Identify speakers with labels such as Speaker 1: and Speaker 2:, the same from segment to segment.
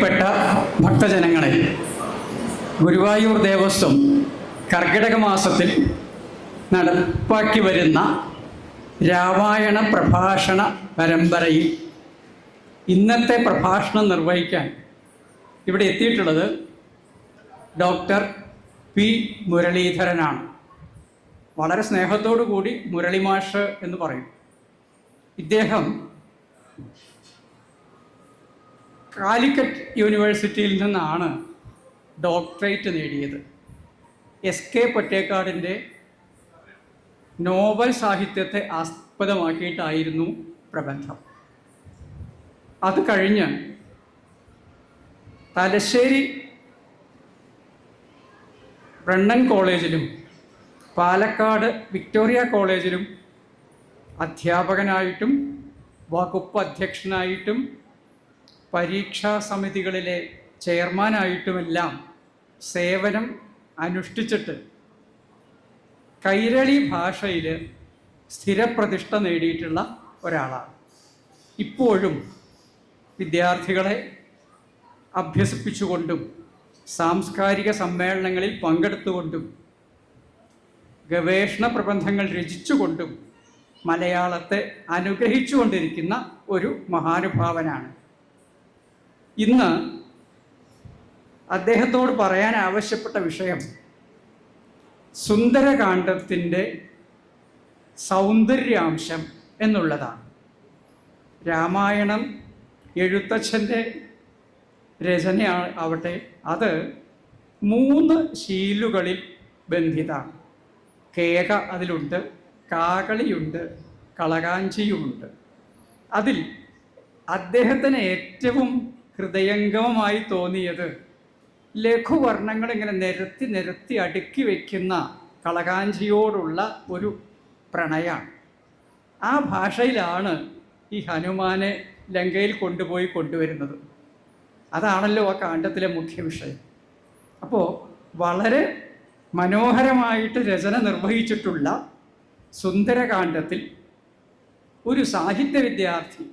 Speaker 1: പ്രിയപ്പെട്ട ഭക്തജനങ്ങളെ, ഗുരുവായൂർ ദേവസ്വം കർക്കിടക മാസത്തിൽ നടപ്പാക്കി വരുന്ന രാമായണ പ്രഭാഷണ പരമ്പരയിൽ ഇന്നത്തെ പ്രഭാഷണം നിർവഹിക്കാൻ ഇവിടെ എത്തിയിട്ടുള്ളത് ഡോക്ടർ പി മുരളീധരനാണ്. വളരെ സ്നേഹത്തോടു കൂടി മുരളി മാഷ് എന്ന് പറയും. ഇദ്ദേഹം കാലിക്കറ്റ് യൂണിവേഴ്സിറ്റിയിൽ നിന്നാണ് ഡോക്ടറേറ്റ് നേടിയത്. എസ്.കെ. പൊറ്റേക്കാടിൻ്റെ നോവൽ സാഹിത്യത്തെ ആസ്പദമാക്കിയിട്ടായിരുന്നു പ്രബന്ധം. അത് കഴിഞ്ഞ് തലശ്ശേരി ബ്രണ്ണൻ കോളേജിലും പാലക്കാട് വിക്ടോറിയ കോളേജിലും അധ്യാപകനായിട്ടും വകുപ്പ് അധ്യക്ഷനായിട്ടും പരീക്ഷാ സമിതികളിലെ ചെയർമാനായിട്ടുമെല്ലാം സേവനം അനുഷ്ഠിച്ചിട്ട് കൈരളി ഭാഷയിൽ സ്ഥിരപ്രതിഷ്ഠ നേടിയിട്ടുള്ള ഒരാളാണ്. ഇപ്പോഴും വിദ്യാർത്ഥികളെ അഭ്യസിപ്പിച്ചുകൊണ്ടും സാംസ്കാരിക സമ്മേളനങ്ങളിൽ പങ്കെടുത്തുകൊണ്ടും ഗവേഷണ പ്രബന്ധങ്ങൾ രചിച്ചുകൊണ്ടും മലയാളത്തെ അനുഗ്രഹിച്ചുകൊണ്ടിരിക്കുന്ന ഒരു മഹാനുഭാവനാണ്. ഇന്ന് അദ്ദേഹത്തോട് പറയാൻ ആവശ്യപ്പെട്ട വിഷയം സുന്ദരകാന്ഡത്തിൻ്റെ സൗന്ദര്യാംശം എന്നുള്ളതാണ്. രാമായണം എഴുത്തച്ഛൻ്റെ രചന ആവട്ടെ, അത് 3 ശീലുകളിൽ ബന്ധിതാണ്. കേക അതിലുണ്ട്, കാകളിയുണ്ട്, കളകാഞ്ചിയുമുണ്ട്. അതിൽ അദ്ദേഹത്തിന് ഏറ്റവും ഹൃദയംഗമമായി തോന്നിയത് ലഘുവർണ്ണങ്ങൾ ഇങ്ങനെ നിരത്തി നിരത്തി അടുക്കി വയ്ക്കുന്ന കളകാഞ്ചിയോടുള്ള ഒരു പ്രണയമാണ്. ആ ഭാഷയിലാണ് ഈ ഹനുമാനെ ലങ്കയിൽ കൊണ്ടുവരുന്നത്. അതാണല്ലോ ആ കാണ്ഡത്തിലെ മുഖ്യ വിഷയം. അപ്പോൾ വളരെ മനോഹരമായിട്ട് രചന നിർവഹിച്ചിട്ടുള്ള സുന്ദരകാന്ഡത്തിൽ ഒരു സാഹിത്യ വിദ്യാർത്ഥി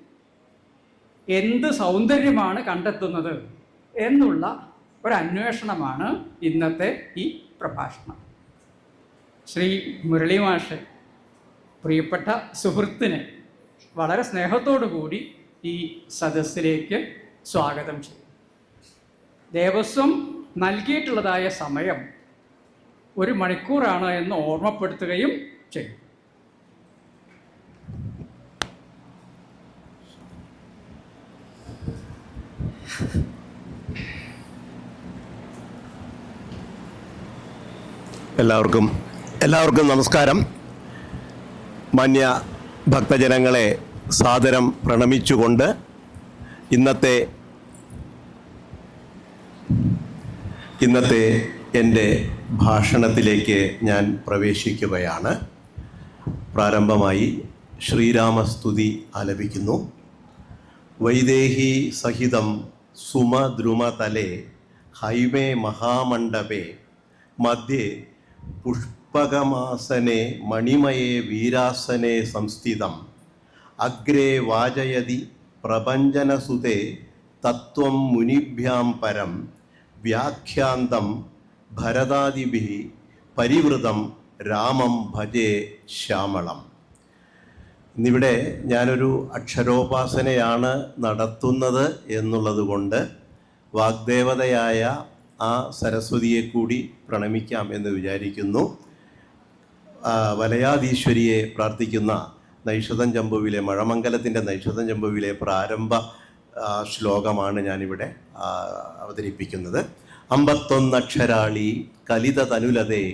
Speaker 1: എന്ത് സൗന്ദര്യമാണ് കണ്ടെത്തുന്നത് എന്നുള്ള ഒരന്വേഷണമാണ് ഇന്നത്തെ ഈ പ്രഭാഷണം. ശ്രീ മുരളി മാഷ് പ്രിയപ്പെട്ട സുഹൃത്തിനെ വളരെ സ്നേഹത്തോടു കൂടി ഈ സദസ്സിലേക്ക് സ്വാഗതം ചെയ്യും. ദേവസ്വം നൽകിയിട്ടുള്ളതായ സമയം 1 മണിക്കൂറാണ് എന്ന് ഓർമ്മപ്പെടുത്തുകയും ചെയ്യും.
Speaker 2: എല്ലാവർക്കും നമസ്കാരം. മാന്യ ഭക്തജനങ്ങളെ സാദരം പ്രണമിച്ചുകൊണ്ട് ഇന്നത്തെ എൻ്റെ ഭാഷണത്തിലേക്ക് ഞാൻ പ്രവേശിക്കുകയാണ്. പ്രാരംഭമായി ശ്രീരാമസ്തുതി ആലപിക്കുന്നു. വൈദേഹി സഹിതം സുമദ്രുമതലേ ഹൈമേ മഹാമണ്ഡപേ മധ്യേ പുഷ്പകമാസനെ മണിമയേ വീരാസനെ സംസ്ഥിതം അഗ്രേ വാചയതി പ്രപഞ്ചനസുതേ തത്വം മുനിഭ്യാം പരം വ്യാഖ്യാന്തം ഭരതാദിഭിः പരിവൃതം രാമം ഭജേ ശ്യാമളം. ഇന്നിവിടെ ഞാനൊരു അക്ഷരോപാസനയാണ് നടത്തുന്നത് എന്നുള്ളത് കൊണ്ട് വാഗ്ദേവതയായ ആ സരസ്വതിയെ കൂടി പ്രണമിക്കാം എന്ന് വിചാരിക്കുന്നു. വലയാധീശ്വരിയെ പ്രാർത്ഥിക്കുന്ന നൈഷധം ചമ്പുവിലെ മഴമംഗലത്തിൻ്റെ നൈഷധം ചമ്പുവിലെ പ്രാരംഭ ശ്ലോകമാണ് ഞാനിവിടെ അവതരിപ്പിക്കുന്നത്. 51 അക്ഷരാളി കലിത തനുലതേ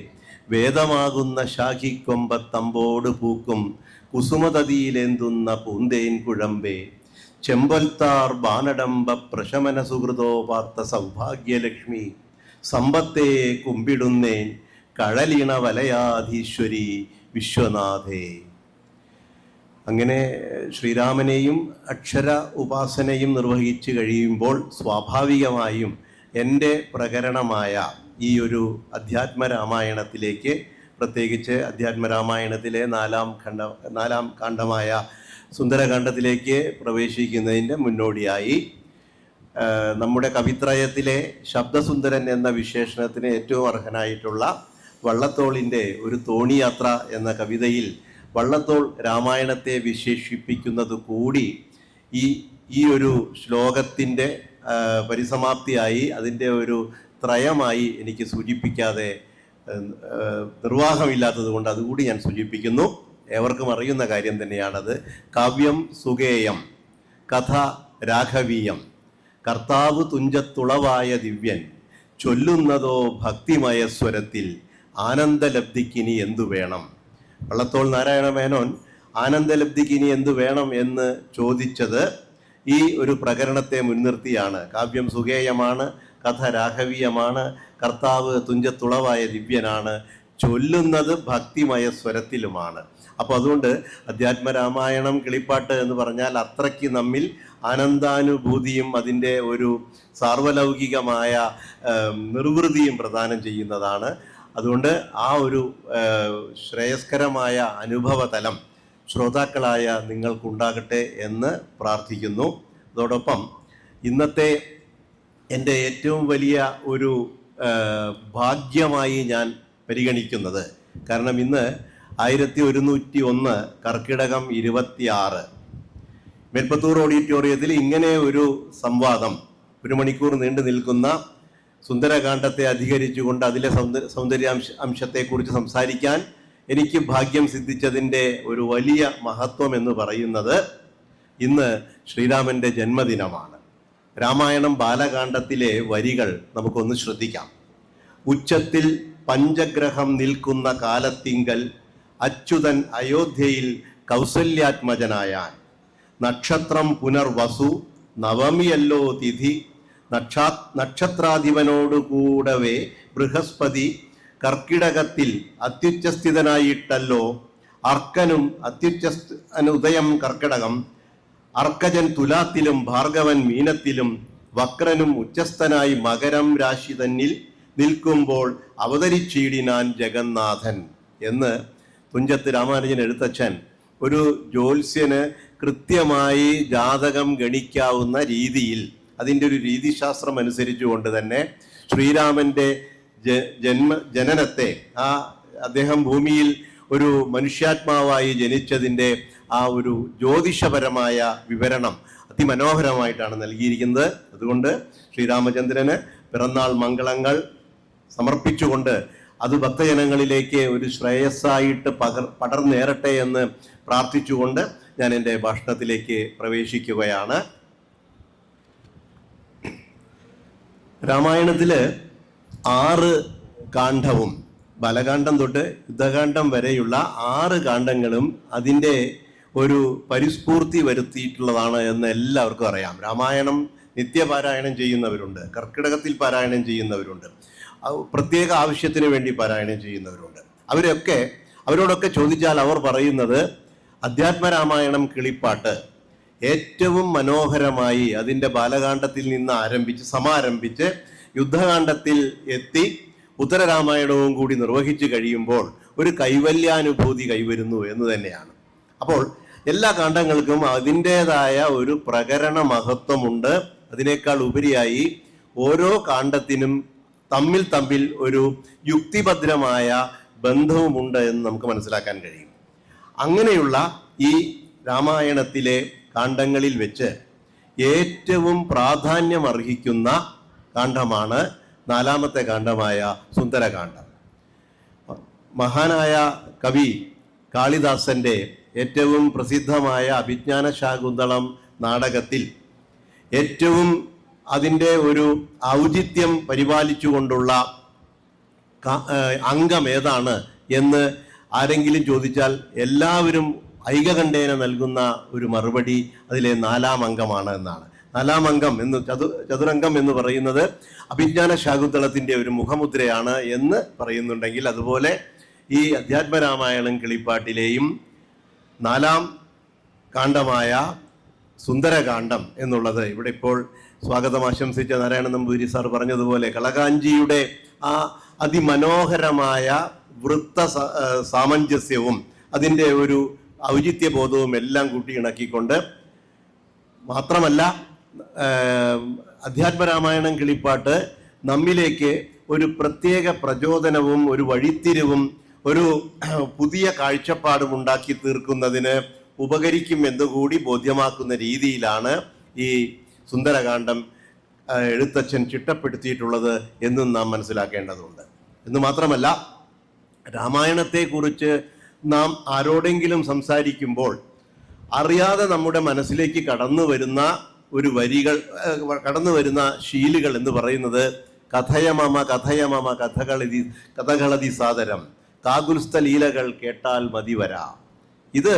Speaker 2: വേദമാകുന്ന ശാഖിക്കൊമ്പത്തമ്പോട് പൂക്കും കുസുമതതിയിലെന്തുന്ന പൂന്തേൻ കുഴമ്പേ ചെമ്പൊൽത്താർ ബാനഡംബ പ്രശമന സുഹൃതോ പാർത്ത സൗഭാഗ്യലക്ഷ്മി സമ്പത്തേ കുമ്പിടുന്നേൻ കഴലിണ വലയാധീശ്വരി വിശ്വനാഥേ. അങ്ങനെ ശ്രീരാമനെയും അക്ഷര ഉപാസനയും നിർവഹിച്ചു കഴിയുമ്പോൾ സ്വാഭാവികമായും എൻ്റെ പ്രകരണമായ ഈ ഒരു അധ്യാത്മരാമായണത്തിലേക്ക്, പ്രത്യേകിച്ച് അധ്യാത്മരാമായണത്തിലെ 4ാം കാണ്ഡമായ സുന്ദരകാന്ഡത്തിലേക്ക് പ്രവേശിക്കുന്നതിൻ്റെ മുന്നോടിയായി നമ്മുടെ കവിത്രയത്തിലെ ശബ്ദസുന്ദരൻ എന്ന വിശേഷണത്തിന് ഏറ്റവും അർഹനായിട്ടുള്ള വള്ളത്തോളിൻ്റെ ഒരു തോണിയാത്ര എന്ന കവിതയിൽ വള്ളത്തോൾ രാമായണത്തെ വിശേഷിപ്പിക്കുന്നത് കൂടി ഈ ഒരു ശ്ലോകത്തിൻ്റെ പരിസമാപ്തിയായി അതിൻ്റെ ഒരു ത്രയമായി എനിക്ക് സൂചിപ്പിക്കാതെ നിർവാഹമില്ലാത്തത് കൊണ്ട് അതുകൂടി ഞാൻ സൂചിപ്പിക്കുന്നു. ഏവർക്കും അറിയുന്ന കാര്യം തന്നെയാണത്. കാവ്യം സുഗേയം, കഥ രാഘവീയം, കർത്താവ് തുഞ്ചത്തുളവായ ദിവ്യൻ, ചൊല്ലുന്നതോ ഭക്തിമയ സ്വരത്തിൽ, ആനന്ദലബ്ധിക്കിനി എന്തു വേണം. വള്ളത്തോൾ നാരായണ മേനോൻ ആനന്ദലബ്ധിക്കിനി എന്തു വേണം എന്ന് ചോദിച്ചത് ഈ ഒരു പ്രകരണത്തെ മുൻനിർത്തിയാണ്. കാവ്യം സുഗേയമാണ്, കഥ രാഘവീയമാണ്, കർത്താവ് തുഞ്ചത്തുളവായ ദിവ്യനാണ്, ചൊല്ലുന്നത് ഭക്തിമയ സ്വരത്തിലുമാണ്. അപ്പോൾ അതുകൊണ്ട് അധ്യാത്മരാമായണം കിളിപ്പാട്ട് എന്ന് പറഞ്ഞാൽ അത്രയ്ക്ക് നമ്മിൽ ആനന്ദാനുഭൂതിയും അതിൻ്റെ ഒരു സാർവലൗകികമായ നിർവൃതിയും പ്രദാനം ചെയ്യുന്നതാണ്. അതുകൊണ്ട് ആ ഒരു ശ്രേയസ്കരമായ അനുഭവതലം ശ്രോതാക്കളായ നിങ്ങൾക്കുണ്ടാകട്ടെ എന്ന് പ്രാർത്ഥിക്കുന്നു. അതോടൊപ്പം ഇന്നത്തെ എൻ്റെ ഏറ്റവും വലിയ ഒരു ഭാഗ്യമായി ഞാൻ പരിഗണിക്കുന്നത്, കാരണം ഇന്ന് 1101 കർക്കിടകം 26 മേൽപ്പത്തൂർ ഓഡിറ്റോറിയത്തിൽ ഇങ്ങനെ ഒരു സംവാദം 1 മണിക്കൂർ നീണ്ടു നിൽക്കുന്ന സുന്ദരകാന്ഡത്തെ അധികരിച്ചുകൊണ്ട് അതിലെ അംശത്തെക്കുറിച്ച് സംസാരിക്കാൻ എനിക്ക് ഭാഗ്യം സിദ്ധിച്ചതിൻ്റെ ഒരു വലിയ മഹത്വം എന്ന് പറയുന്നത് ഇന്ന് ശ്രീരാമൻ്റെ ജന്മദിനമാണ്. രാമായണം ബാലകാന്ഡത്തിലെ വരികൾ നമുക്കൊന്ന് ശ്രദ്ധിക്കാം. ഉച്ചത്തിൽ പഞ്ചഗ്രഹം നിൽക്കുന്ന കാലത്തിങ്കൽ അച്യുതൻ അയോധ്യയിൽ കൗസല്യാത്മജനായാൻ. നക്ഷത്രം പുനർവസു, നവമിയല്ലോ തിഥി, നക്ഷത്രാധിപനോടുകൂടവേ ബൃഹസ്പതി കർക്കിടകത്തിൽ അത്യുച്ചസ്ഥിതനായിട്ടല്ലോ. അർക്കനും ഉദയം കർക്കിടകം, അർക്കജൻ തുലാത്തിലും ഭാർഗവൻ മീനത്തിലും, വക്രനും ഉച്ചസ്ഥനായി മകരം രാശി തന്നിൽ നിൽക്കുമ്പോൾ അവതരിച്ചീടിനാൻ ജഗന്നാഥൻ എന്ന് തുഞ്ചത്ത് രാമാനുജൻ എഴുത്തച്ഛൻ ഒരു ജ്യോത്സ്യന് കൃത്യമായി ജാതകം ഗണിക്കാവുന്ന രീതിയിൽ അതിൻ്റെ ഒരു രീതിശാസ്ത്രം അനുസരിച്ചുകൊണ്ട് തന്നെ ശ്രീരാമൻ്റെ ജനനത്തെ അദ്ദേഹം ഭൂമിയിൽ ഒരു മനുഷ്യാത്മാവായി ജനിച്ചതിൻ്റെ ആ ഒരു ജ്യോതിഷപരമായ വിവരണം അതിമനോഹരമായിട്ടാണ് നൽകിയിരിക്കുന്നത്. അതുകൊണ്ട് ശ്രീരാമചന്ദ്രന് പിറന്നാൾ മംഗളങ്ങൾ സമർപ്പിച്ചുകൊണ്ട് അത് ഭക്തജനങ്ങളിലേക്ക് ഒരു ശ്രേയസ്സായിട്ട് പടർന്നേറട്ടെ എന്ന് പ്രാർത്ഥിച്ചുകൊണ്ട് ഞാൻ എൻ്റെ ഭാഷണത്തിലേക്ക് പ്രവേശിക്കുകയാണ്. രാമായണത്തിൽ 6 കാണ്ഡവും ബാലകാന്ഡം തൊട്ട് യുദ്ധകാന്ഡം വരെയുള്ള 6 കാണ്ഡങ്ങളും അതിൻ്റെ ഒരു പരിസ്ഫൂർത്തി വരുത്തിയിട്ടുള്ളതാണ് എന്ന് എല്ലാവർക്കും അറിയാം. രാമായണം നിത്യപാരായണം ചെയ്യുന്നവരുണ്ട്, കർക്കിടകത്തിൽ പാരായണം ചെയ്യുന്നവരുണ്ട്, പ്രത്യേക ആവശ്യത്തിന് വേണ്ടി പാരായണം ചെയ്യുന്നവരുണ്ട്. അവരോടൊക്കെ ചോദിച്ചാൽ അവർ പറയുന്നത് അധ്യാത്മരാമായണം കിളിപ്പാട്ട് ഏറ്റവും മനോഹരമായി അതിൻ്റെ ബാലകാന്ഡത്തിൽ നിന്ന് സമാരംഭിച്ച് യുദ്ധകാന്ഡത്തിൽ എത്തി ഉത്തരരാമായണവും കൂടി നിർവഹിച്ചു കഴിയുമ്പോൾ ഒരു കൈവല്യാനുഭൂതി കൈവരുന്നു എന്ന് തന്നെയാണ്. അപ്പോൾ എല്ലാ കാണ്ഡങ്ങൾക്കും അതിൻ്റേതായ ഒരു പ്രകരണ മഹത്വമുണ്ട്. അതിനേക്കാൾ ഉപരിയായി ഓരോ കാണ്ഡത്തിനും തമ്മിൽ ഒരു യുക്തിഭദ്രമായ ബന്ധവുമുണ്ട് എന്ന് നമുക്ക് മനസ്സിലാക്കാൻ കഴിയും. അങ്ങനെയുള്ള ഈ രാമായണത്തിലെ കാണ്ഡങ്ങളിൽ വെച്ച് ഏറ്റവും പ്രാധാന്യമർഹിക്കുന്ന കാണ്ഡമാണ് 4ാമത്തെ കാണ്ഡമായ സുന്ദരകാന്ഡം. മഹാനായ കവി കാളിദാസന്റെ ഏറ്റവും പ്രസിദ്ധമായ അഭിജ്ഞാന ശാകുന്തളം നാടകത്തിൽ ഏറ്റവും അതിൻ്റെ ഒരു ഔചിത്യം പരിപാലിച്ചുകൊണ്ടുള്ള അംഗം ഏതാണ് എന്ന് ആരെങ്കിലും ചോദിച്ചാൽ എല്ലാവരും ഐകകണ്ഠേന നൽകുന്ന ഒരു മറുപടി അതിലെ 4ാം അംഗമാണ് എന്നാണ്. 4ാം അംഗം എന്ന് ചതുരംഗം എന്ന് പറയുന്നത് അഭിജ്ഞാന ശാകുന്തളത്തിൻ്റെ ഒരു മുഖമുദ്രയാണ് എന്ന് പറയുന്നുണ്ടെങ്കിൽ, അതുപോലെ ഈ അധ്യാത്മരാമായണം കിളിപ്പാട്ടിലെയും 4ാം കാണ്ഡമായ സുന്ദരകാന്ഡം എന്നുള്ളത് ഇവിടെ ഇപ്പോൾ സ്വാഗതം ആശംസിച്ച നാരായണ നമ്പൂതിരി സാർ പറഞ്ഞതുപോലെ കളകാഞ്ചിയുടെ ആ അതിമനോഹരമായ വൃത്ത സാമഞ്ജസ്യവും അതിൻ്റെ ഒരു ഔചിത്യബോധവും എല്ലാം കൂട്ടി ഇണക്കിക്കൊണ്ട് മാത്രമല്ല അധ്യാത്മരാമായണം കിളിപ്പാട്ട് നമ്മിലേക്ക് ഒരു പ്രത്യേക പ്രചോദനവും ഒരു വഴിത്തിരിവും ഒരു പുതിയ കാഴ്ചപ്പാടും ഉണ്ടാക്കി തീർക്കുന്നതിന് ഉപകരിക്കും എന്നുകൂടി ബോധ്യമാക്കുന്ന രീതിയിലാണ് ഈ സുന്ദരകാന്ഡം എഴുത്തച്ഛൻ ചിട്ടപ്പെടുത്തിയിട്ടുള്ളത് എന്നും നാം മനസ്സിലാക്കേണ്ടതുണ്ട്. എന്ന് മാത്രമല്ല, രാമായണത്തെക്കുറിച്ച് നാം ആരോടെങ്കിലും സംസാരിക്കുമ്പോൾ അറിയാതെ നമ്മുടെ മനസ്സിലേക്ക് കടന്നു വരുന്ന ശീലുകൾ എന്ന് പറയുന്നത് കഥയമമ കഥയമമ കഥകളതി സാദരം കാകുൽസ്ഥ ലീലകൾ കേട്ടാൽ മതിവരാ. ഇത്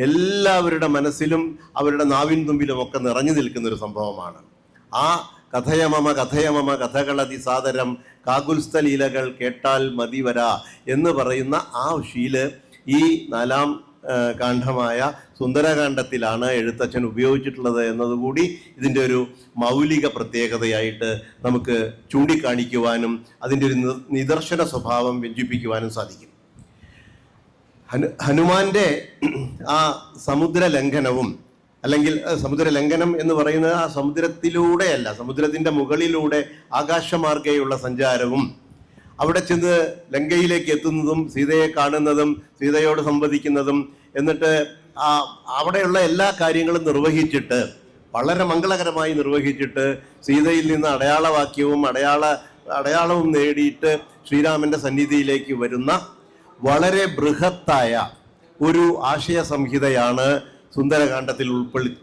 Speaker 2: എല്ലാവരുടെ മനസ്സിലും അവരുടെ നാവിൻ തുമ്പിലും ഒക്കെ നിറഞ്ഞു നിൽക്കുന്ന ഒരു സംഭവമാണ്. ആ കഥയമമ കഥകളതി സാദരം കാകുൽസ്ഥ ലീലകൾ കേട്ടാൽ മതിവരാ എന്ന് പറയുന്ന ആ ശീല് ഈ 4-ാം കാണ്ഡമായ സുന്ദരകാന്ഡത്തിലാണ് എഴുത്തച്ഛൻ ഉപയോഗിച്ചിട്ടുള്ളത് എന്നതുകൂടി ഇതിൻ്റെ ഒരു മൗലിക പ്രത്യേകതയായിട്ട് നമുക്ക് ചൂണ്ടിക്കാണിക്കുവാനും അതിൻ്റെ ഒരു നിദർശന സ്വഭാവം വ്യഞ്ജിപ്പിക്കുവാനും സാധിക്കും. ഹനുമാന്റെ ആ സമുദ്ര ലംഘനവും, അല്ലെങ്കിൽ സമുദ്ര ലംഘനം എന്ന് പറയുന്നത് ആ സമുദ്രത്തിലൂടെയല്ല, സമുദ്രത്തിൻ്റെ മുകളിലൂടെ ആകാശമാർഗേയുള്ള സഞ്ചാരവും, അവിടെ ചെന്ന് ലങ്കയിലേക്ക് എത്തുന്നതും സീതയെ കാണുന്നതും സീതയോട് സംവദിക്കുന്നതും, എന്നിട്ട് അവിടെയുള്ള എല്ലാ കാര്യങ്ങളും നിർവഹിച്ചിട്ട് വളരെ മംഗളകരമായി നിർവഹിച്ചിട്ട് സീതയിൽ നിന്ന് അടയാളവും നേടിയിട്ട് ശ്രീരാമന്റെ സന്നിധിയിലേക്ക് വരുന്ന വളരെ ബൃഹത്തായ ഒരു ആശയ സംഹിതയാണ് സുന്ദരകാന്ഡത്തിൽ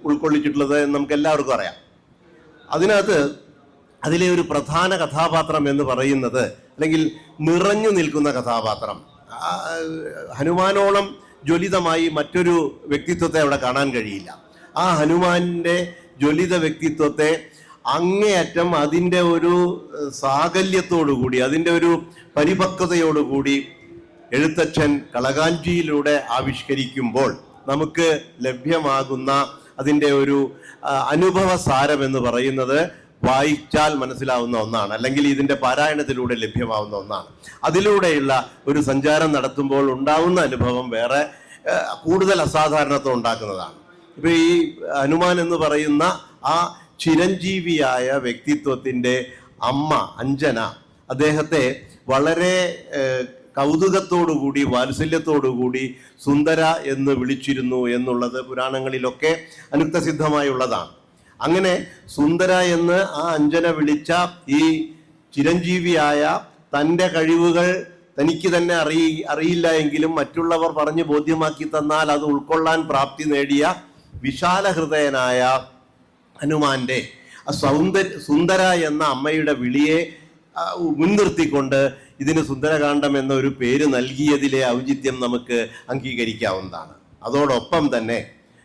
Speaker 2: ഉൾക്കൊള്ളിച്ചിട്ടുള്ളത് എന്ന് നമുക്ക് എല്ലാവർക്കും അറിയാം. അതിലെ ഒരു പ്രധാന കഥാപാത്രം എന്ന് പറയുന്നത്, അല്ലെങ്കിൽ നിറഞ്ഞു നിൽക്കുന്ന കഥാപാത്രം, ഹനുമാനോളം ജ്വലിതമായി മറ്റൊരു വ്യക്തിത്വത്തെ അവിടെ കാണാൻ കഴിയില്ല. ആ ഹനുമാന്റെ ജ്വലിത വ്യക്തിത്വത്തെ അങ്ങേയറ്റം അതിൻ്റെ ഒരു സാകല്യത്തോടുകൂടി, അതിൻ്റെ ഒരു പരിപക്വതയോടുകൂടി എഴുത്തച്ഛൻ കളകാഞ്ചിയിലൂടെ ആവിഷ്കരിക്കുമ്പോൾ നമുക്ക് ലഭ്യമാകുന്ന അതിൻ്റെ ഒരു അനുഭവ സാരം എന്ന് പറയുന്നത് വായിച്ചാൽ മനസ്സിലാവുന്ന ഒന്നാണ്, അല്ലെങ്കിൽ ഇതിൻ്റെ പാരായണത്തിലൂടെ ലഭ്യമാവുന്ന ഒന്നാണ്. അതിലൂടെയുള്ള ഒരു സഞ്ചാരം നടത്തുമ്പോൾ ഉണ്ടാവുന്ന അനുഭവം വേറെ കൂടുതൽ അസാധാരണത്വം ഉണ്ടാക്കുന്നതാണ്. ഇപ്പൊ ഈ ഹനുമാൻ എന്ന് പറയുന്ന ആ ചിരഞ്ജീവിയായ വ്യക്തിത്വത്തിൻ്റെ അമ്മ അഞ്ജന അദ്ദേഹത്തെ വളരെ കൗതുകത്തോടുകൂടി വാത്സല്യത്തോടുകൂടി സുന്ദര എന്ന് വിളിച്ചിരുന്നു എന്നുള്ളത് പുരാണങ്ങളിലൊക്കെ അനുക്തസിദ്ധമായുള്ളതാണ്. അങ്ങനെ സുന്ദര എന്ന് ആ അഞ്ജന വിളിച്ച ഈ ചിരഞ്ജീവിയായ തൻ്റെ കഴിവുകൾ തനിക്ക് തന്നെ അറിയില്ല എങ്കിലും മറ്റുള്ളവർ പറഞ്ഞ് ബോധ്യമാക്കി തന്നാൽ അത് ഉൾക്കൊള്ളാൻ പ്രാപ്തി നേടിയ വിശാല ഹൃദയനായ ഹനുമാന്റെ സുന്ദര എന്ന അമ്മയുടെ വിളിയെ മുൻനിർത്തിക്കൊണ്ട് ഇതിന് സുന്ദരകാന്ഡം എന്ന ഒരു പേര് നൽകിയതിലെ ഔചിത്യം നമുക്ക് അംഗീകരിക്കാവുന്നതാണ്. അതോടൊപ്പം തന്നെ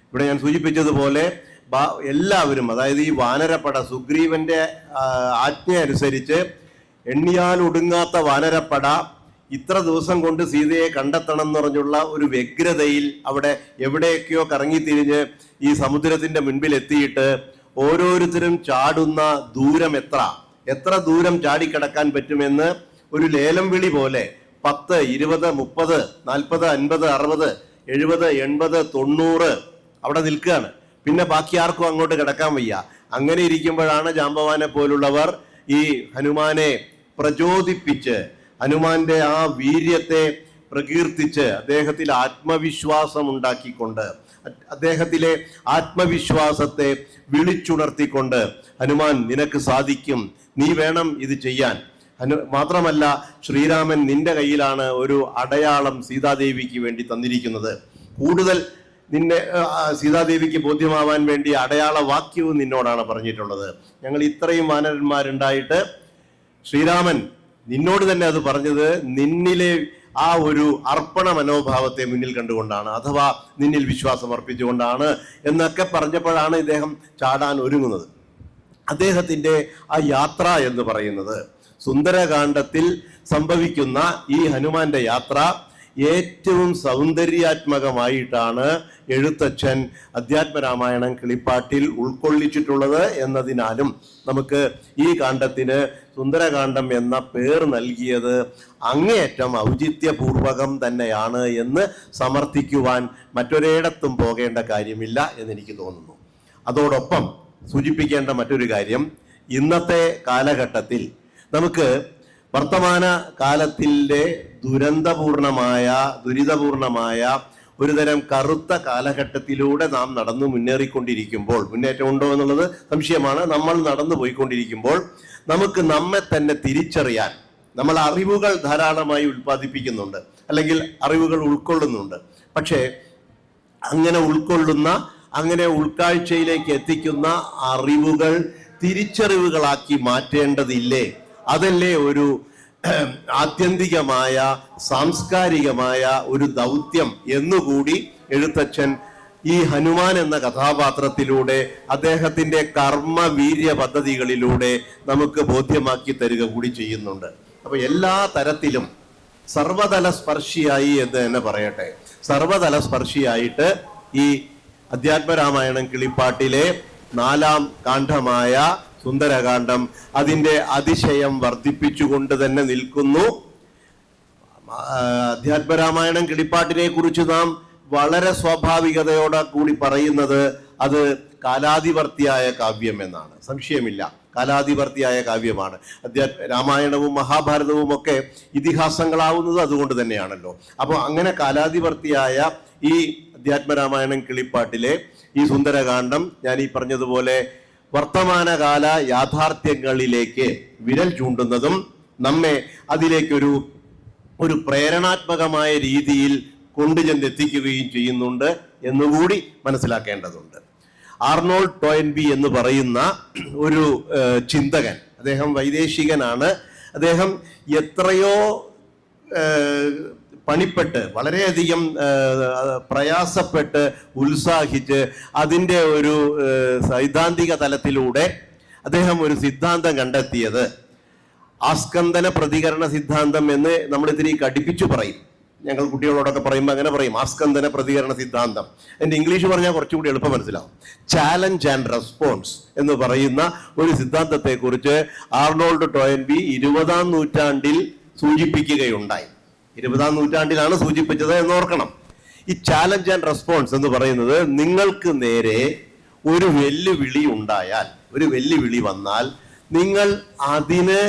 Speaker 2: ഇവിടെ ഞാൻ സൂചിപ്പിച്ചതുപോലെ എല്ലാവരും, അതായത് ഈ വാനരപ്പട സുഗ്രീവന്റെ ആജ്ഞ അനുസരിച്ച് എണ്ണിയാൽ ഒടുങ്ങാത്ത വാനരപ്പട ഇത്ര ദിവസം കൊണ്ട് സീതയെ കണ്ടെത്തണം എന്ന് പറഞ്ഞുള്ള ഒരു വ്യഗ്രതയിൽ അവിടെ എവിടെയൊക്കെയോ കറങ്ങിത്തിരിഞ്ഞ് ഈ സമുദ്രത്തിന്റെ മുൻപിൽ എത്തിയിട്ട് ഓരോരുത്തരും ചാടുന്ന ദൂരം എത്ര ദൂരം ചാടിക്കടക്കാൻ പറ്റുമെന്ന് ഒരു ലേലം വിളി പോലെ 10, 20, 30, 40, 50, 60, 70, 80, 90 അവിടെ നിൽക്കുകയാണ്. പിന്നെ ബാക്കി ആർക്കും അങ്ങോട്ട് കിടക്കാൻ വയ്യ. അങ്ങനെ ഇരിക്കുമ്പോഴാണ് ജാമ്പവാനെ പോലുള്ളവർ ഈ ഹനുമാനെ പ്രചോദിപ്പിച്ച്, ഹനുമാന്റെ ആ വീര്യത്തെ പ്രകീർത്തിച്ച് അദ്ദേഹത്തിൽ ആത്മവിശ്വാസം ഉണ്ടാക്കിക്കൊണ്ട്, അദ്ദേഹത്തിലെ ആത്മവിശ്വാസത്തെ വിളിച്ചുണർത്തിക്കൊണ്ട്, ഹനുമാൻ നിനക്ക് സാധിക്കും, നീ വേണം ഇത് ചെയ്യാൻ. മാത്രമല്ല, ശ്രീരാമൻ നിന്റെ കയ്യിലാണ് ഒരു അടയാളം സീതാദേവിക്ക് വേണ്ടി തന്നിരിക്കുന്നത്. കൂടുതൽ നിന്നെ സീതാദേവിക്ക് ബോധ്യമാവാൻ വേണ്ടി അടയാള വാക്യവും നിന്നോടാണ് പറഞ്ഞിട്ടുള്ളത്. ഞങ്ങൾ ഇത്രയും വാനരന്മാരുണ്ടായിട്ട് ശ്രീരാമൻ നിന്നോട് തന്നെ അത് പറഞ്ഞത് നിന്നിലെ ആ ഒരു അർപ്പണ മനോഭാവത്തെ മുന്നിൽ കണ്ടുകൊണ്ടാണ്, അഥവാ നിന്നിൽ വിശ്വാസം അർപ്പിച്ചുകൊണ്ടാണ് എന്നൊക്കെ പറഞ്ഞപ്പോഴാണ് ഇദ്ദേഹം ചാടാൻ ഒരുങ്ങുന്നത്. അദ്ദേഹത്തിൻ്റെ ആ യാത്ര എന്ന് പറയുന്നത്, സുന്ദരകാന്ഡത്തിൽ സംഭവിക്കുന്ന ഈ ഹനുമാന്റെ യാത്ര ഏറ്റവും സൗന്ദര്യാത്മകമായിട്ടാണ് എഴുത്തച്ഛൻ അധ്യാത്മരാമായണം കിളിപ്പാട്ടിൽ ഉൾക്കൊള്ളിച്ചിട്ടുള്ളത് എന്നതിനാലും നമുക്ക് ഈ കാണ്ഡത്തിന് സുന്ദരകാന്ഡം എന്ന പേർ നൽകിയത് അങ്ങേയറ്റം ഔചിത്യപൂർവകം തന്നെയാണ് എന്ന് സമർത്ഥിക്കുവാൻ മറ്റൊരിടത്തും പോകേണ്ട കാര്യമില്ല എന്നെനിക്ക് തോന്നുന്നു. അതോടൊപ്പം സൂചിപ്പിക്കേണ്ട മറ്റൊരു കാര്യം, ഇന്നത്തെ കാലഘട്ടത്തിൽ നമുക്ക് വർത്തമാന കാലത്തിൻ്റെ ദുരിതപൂർണമായ ഒരുതരം കറുത്ത കാലഘട്ടത്തിലൂടെ നാം നടന്നു മുന്നേറിക്കൊണ്ടിരിക്കുമ്പോൾ, മുന്നേറ്റമുണ്ടോ എന്നുള്ളത് സംശയമാണ്, നമ്മൾ നടന്നു പോയിക്കൊണ്ടിരിക്കുമ്പോൾ നമുക്ക് നമ്മെ തന്നെ തിരിച്ചറിയാൻ, നമ്മൾ അറിവുകൾ ധാരാളമായി ഉൽപ്പാദിപ്പിക്കുന്നുണ്ട്, അല്ലെങ്കിൽ അറിവുകൾ ഉൾക്കൊള്ളുന്നുണ്ട്. പക്ഷേ അങ്ങനെ ഉൾക്കാഴ്ചയിലേക്ക് എത്തിക്കുന്ന അറിവുകൾ തിരിച്ചറിവുകളാക്കി മാറ്റേണ്ടതില്ലേ? അതല്ലേ ഒരു ആത്യന്തികമായ സാംസ്കാരികമായ ഒരു ദൗത്യം എന്നുകൂടി എഴുത്തച്ഛൻ ഈ ഹനുമാൻ എന്ന കഥാപാത്രത്തിലൂടെ അദ്ദേഹത്തിന്റെ കർമ്മവീര്യ പദ്ധതികളിലൂടെ നമുക്ക് ബോധ്യമാക്കി തരിക കൂടി ചെയ്യുന്നുണ്ട്. അപ്പൊ എല്ലാ തരത്തിലും സർവതല സ്പർശിയായി എന്ന് തന്നെ പറയട്ടെ, സർവതല സ്പർശിയായിട്ട് ഈ അധ്യാത്മരാമായണം കിളിപ്പാട്ടിലെ 4ാം കാണ്ഡമായ സുന്ദരകാന്ഡം അതിൻ്റെ അതിശയം വർദ്ധിപ്പിച്ചുകൊണ്ട് തന്നെ നിൽക്കുന്നു. അധ്യാത്മരാമായണം കിളിപ്പാട്ടിനെ കുറിച്ച് നാം വളരെ സ്വാഭാവികതയോടെ കൂടി പറയുന്നത് അത് കാലാതിവർത്തിയായ കാവ്യം എന്നാണ്. സംശയമില്ല, കാലാതിവർത്തിയായ കാവ്യമാണ്. രാമായണവും മഹാഭാരതവും ഒക്കെ ഇതിഹാസങ്ങളാവുന്നത് അതുകൊണ്ട് തന്നെയാണല്ലോ. അപ്പോൾ അങ്ങനെ കാലാതിവർത്തിയായ ഈ അധ്യാത്മരാമായണം കിളിപ്പാട്ടിലെ ഈ സുന്ദരകാന്ഡം ഞാൻ ഈ പറഞ്ഞതുപോലെ വർത്തമാനകാല യാഥാർത്ഥ്യങ്ങളിലേക്ക് വിരൽ ചൂണ്ടുന്നതും നമ്മെ അതിലേക്കൊരു പ്രേരണാത്മകമായ രീതിയിൽ കൊണ്ടുചെന്നെത്തിക്കുകയും ചെയ്യുന്നുണ്ട് എന്നുകൂടി മനസ്സിലാക്കേണ്ടതുണ്ട്. ആർണോൾഡ് ടോയൻബി എന്ന് പറയുന്ന ഒരു ചിന്തകൻ, അദ്ദേഹം വൈദേശികനാണ്. അദ്ദേഹം എത്രയോ പണിപ്പെട്ട് വളരെയധികം പ്രയാസപ്പെട്ട് ഉത്സാഹിച്ച് അതിൻ്റെ ഒരു സൈദ്ധാന്തിക തലത്തിലൂടെ അദ്ദേഹം ഒരു സിദ്ധാന്തം കണ്ടെത്തിയത് ആസ്കന്ദന പ്രതികരണ സിദ്ധാന്തം എന്ന് നമ്മൾ ഇതിനെ കടിപ്പിച്ചു പറയും. ഞങ്ങൾ കുട്ടികളോടൊക്കെ പറയുമ്പോൾ അങ്ങനെ പറയും, ആസ്കന്ദന പ്രതികരണ സിദ്ധാന്തം. എൻ്റെ ഇംഗ്ലീഷ് പറഞ്ഞാൽ കുറച്ചുകൂടി എളുപ്പം മനസ്സിലാവും. ചാലഞ്ച് ആൻഡ് റെസ്പോൺസ് എന്ന് പറയുന്ന ഒരു സിദ്ധാന്തത്തെക്കുറിച്ച് ആർണോൾഡ് ടോയൻബി 20ാം നൂറ്റാണ്ടിൽ സൂചിപ്പിക്കുകയുണ്ടായി. 20ാം നൂറ്റാണ്ടിലാണ് സൂചിപ്പിച്ചത് എന്നോർക്കണം. ഈ ചാലഞ്ച് ആൻഡ് റെസ്പോൺസ് എന്ന് പറയുന്നത്, നിങ്ങൾക്ക് നേരെ ഒരു വെല്ലുവിളി ഉണ്ടായാൽ, ഒരു വെല്ലുവിളി വന്നാൽ നിങ്ങൾ അതിന്